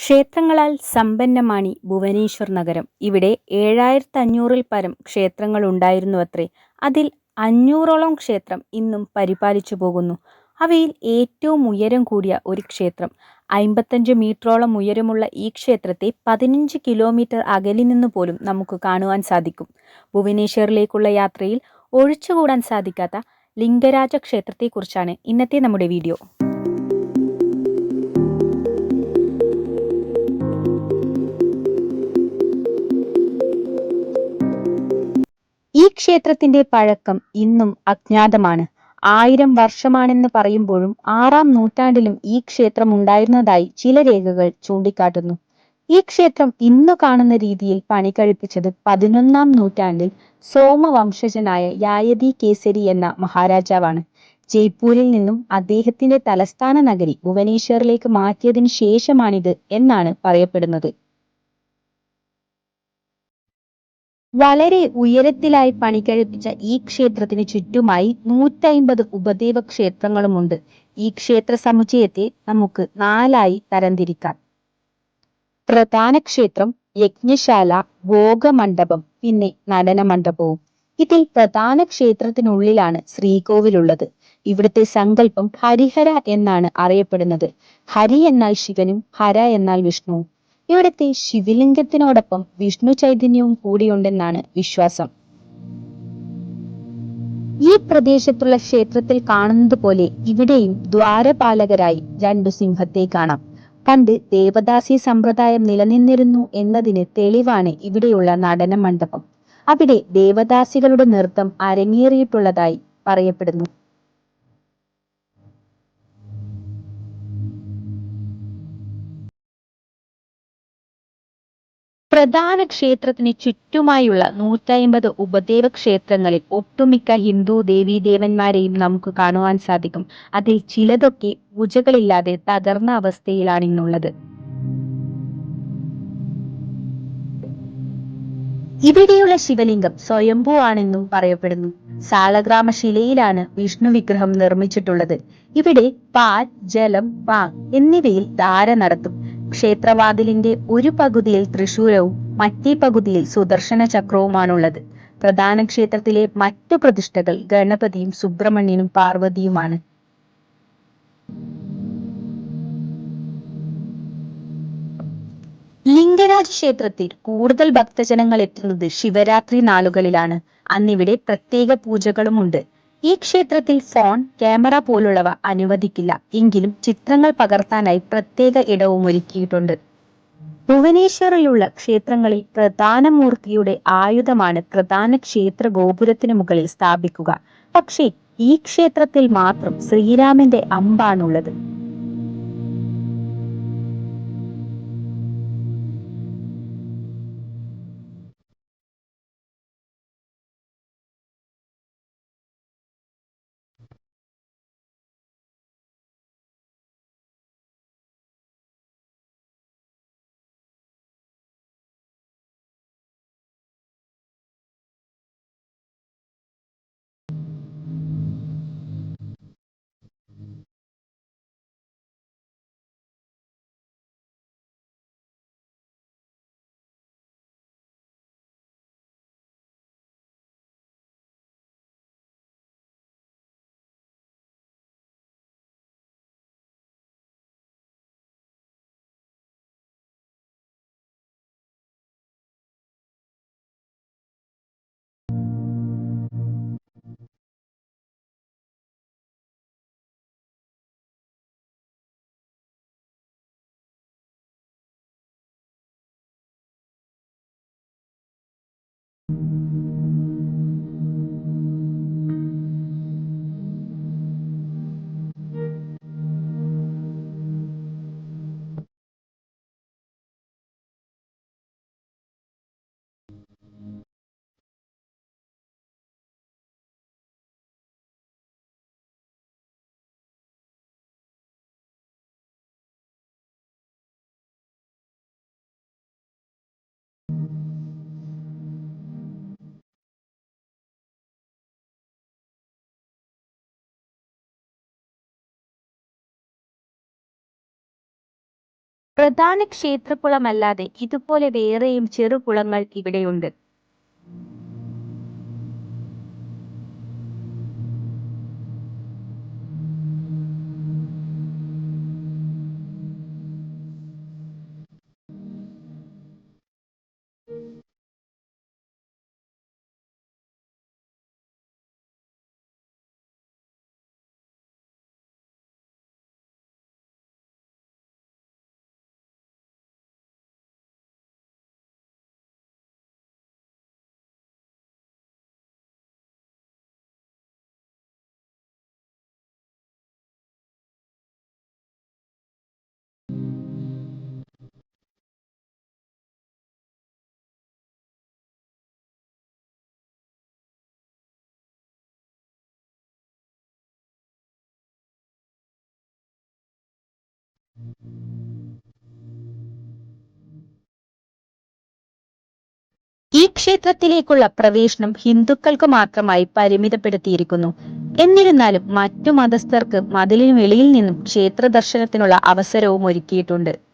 ക്ഷേത്രങ്ങളാൽ സമ്പന്നമാണ് ഭുവനേശ്വർ നഗരം. ഇവിടെ 7500-ൽ പരം ക്ഷേത്രങ്ങളുണ്ടായിരുന്നുവത്രേ. അതിൽ 500ഓളം ക്ഷേത്രം ഇന്നും പരിപാലിച്ചു പോകുന്നു. അവയിൽ ഏറ്റവും ഉയരം കൂടിയ ഒരു ക്ഷേത്രം 55 മീറ്ററോളം ഉയരമുള്ള ഈ ക്ഷേത്രത്തെ 15 കിലോമീറ്റർ അകലിൽ നിന്ന് പോലും നമുക്ക് കാണുവാൻ സാധിക്കും. ഭുവനേശ്വറിലേക്കുള്ള യാത്രയിൽ ഒഴിച്ചുകൂടാൻ സാധിക്കാത്ത ലിംഗരാജ ക്ഷേത്രത്തെക്കുറിച്ചാണ് ഇന്നത്തെ നമ്മുടെ വീഡിയോ. ഈ ക്ഷേത്രത്തിന്റെ പഴക്കം ഇന്നും അജ്ഞാതമാണ്. 1000 വർഷമാണെന്ന് പറയുമ്പോഴും 6-ാം നൂറ്റാണ്ടിലും ഈ ക്ഷേത്രം ഉണ്ടായിരുന്നതായി ചില രേഖകൾ ചൂണ്ടിക്കാട്ടുന്നു. ഈ ക്ഷേത്രം ഇന്നു കാണുന്ന രീതിയിൽ പണികഴിപ്പിച്ചത് 11-ാം നൂറ്റാണ്ടിൽ സോമവംശജനായ യായതി കേസരി എന്ന മഹാരാജാവാണ്. ജയ്പൂരിൽ നിന്നും അദ്ദേഹത്തിന്റെ തലസ്ഥാന നഗരി ഭുവനേശ്വറിലേക്ക് മാറ്റിയതിനു ശേഷമാണിത് എന്നാണ് പറയപ്പെടുന്നത്. വളരെ ഉയരത്തിലായി പണികഴിപ്പിച്ച ഈ ക്ഷേത്രത്തിന് ചുറ്റുമായി 150 ഉപദേവ ക്ഷേത്രങ്ങളുമുണ്ട്. ഈ ക്ഷേത്ര സമുച്ചയത്തെ നമുക്ക് 4ആയി തരംതിരിക്കാം. പ്രധാന ക്ഷേത്രം, യജ്ഞശാല, ഭോഗമണ്ഡപം, പിന്നെ നടന മണ്ഡപവും. ഇതിൽ പ്രധാന ക്ഷേത്രത്തിനുള്ളിലാണ് ശ്രീകോവിലുള്ളത്. ഇവിടുത്തെ സങ്കല്പം ഹരിഹര എന്നാണ് അറിയപ്പെടുന്നത്. ഹരി എന്നാൽ ശിവനും ഹര എന്നാൽ വിഷ്ണുവും. ഇവിടുത്തെ ശിവലിംഗത്തിനോടൊപ്പം വിഷ്ണു ചൈതന്യവും കൂടിയുണ്ടെന്നാണ് വിശ്വാസം. ഈ പ്രദേശത്തുള്ള ക്ഷേത്രത്തിൽ കാണുന്നത് പോലെ ഇവിടെയും ദ്വാരപാലകരായി 2 സിംഹത്തെ കാണാം. പണ്ട് ദേവദാസി സമ്പ്രദായം നിലനിന്നിരുന്നു എന്നതിന് തെളിവാണ് ഇവിടെയുള്ള നടന മണ്ഡപം. അവിടെ ദേവദാസികളുടെ നൃത്തം അരങ്ങേറിയിട്ടുള്ളതായി പറയപ്പെടുന്നു. പ്രധാന ക്ഷേത്രത്തിന് ചുറ്റുമായുള്ള 150 ഉപദേവ ക്ഷേത്രങ്ങളിൽ ഒട്ടുമിക്ക ഹിന്ദു ദേവീദേവന്മാരെയും നമുക്ക് കാണുവാൻ സാധിക്കും. അതിൽ ചിലതൊക്കെ പൂജകളില്ലാതെ തകർന്ന അവസ്ഥയിലാണ് ഇന്നുള്ളത്. ഇവിടെയുള്ള ശിവലിംഗം സ്വയംഭൂ ആണെന്നും പറയപ്പെടുന്നു. സാളഗ്രാമ ശിലയിലാണ് വിഷ്ണു വിഗ്രഹം നിർമ്മിച്ചിട്ടുള്ളത്. ഇവിടെ പാൽ, ജലം, പാങ് എന്നിവയിൽ ധാര നടത്തും. ക്ഷേത്രവാതിലിന്റെ ഒരു പകുതിയിൽ തൃശൂലവും മറ്റേ പകുതിയിൽ സുദർശന ചക്രവുമാണുള്ളത്. പ്രധാന ക്ഷേത്രത്തിലെ മറ്റു പ്രതിഷ്ഠകൾ ഗണപതിയും സുബ്രഹ്മണ്യനും പാർവതിയുമാണ്. ലിംഗരാജ് ക്ഷേത്രത്തിൽ കൂടുതൽ ഭക്തജനങ്ങൾ എത്തുന്നത് ശിവരാത്രി നാളുകളിലാണ്. അന്നിവിടെ പ്രത്യേക പൂജകളുമുണ്ട്. ഈ ക്ഷേത്രത്തിൽ ഫോൺ, ക്യാമറ പോലുള്ളവ അനുവദിക്കില്ല. എങ്കിലും ചിത്രങ്ങൾ പകർത്താനായി പ്രത്യേക ഇടവും ഒരുക്കിയിട്ടുണ്ട്. ഭുവനേശ്വറിലുള്ള ക്ഷേത്രങ്ങളിൽ പ്രധാന മൂർത്തിയുടെ ആയുധമാണ് പ്രധാന ക്ഷേത്ര ഗോപുരത്തിനു മുകളിൽ സ്ഥാപിക്കുക. പക്ഷേ ഈ ക്ഷേത്രത്തിൽ മാത്രം ശ്രീരാമന്റെ അമ്പാണുള്ളത്. പ്രധാന ക്ഷേത്രകുളമല്ലാതെ ഇതുപോലെ വേറെയും ചെറുകുളങ്ങൾ ഇവിടെയുണ്ട്. ഈ ക്ഷേത്രത്തിലേക്കുള്ള പ്രവേശനം ഹിന്ദുക്കൾക്ക് മാത്രമായി പരിമിതപ്പെടുത്തിയിരിക്കുന്നു. എന്നിരുന്നാലും മറ്റു മതസ്ഥർക്ക് മതിലിന് വെളിയിൽ നിന്നും ക്ഷേത്ര ദർശനത്തിനുള്ള അവസരവും ഒരുക്കിയിട്ടുണ്ട്.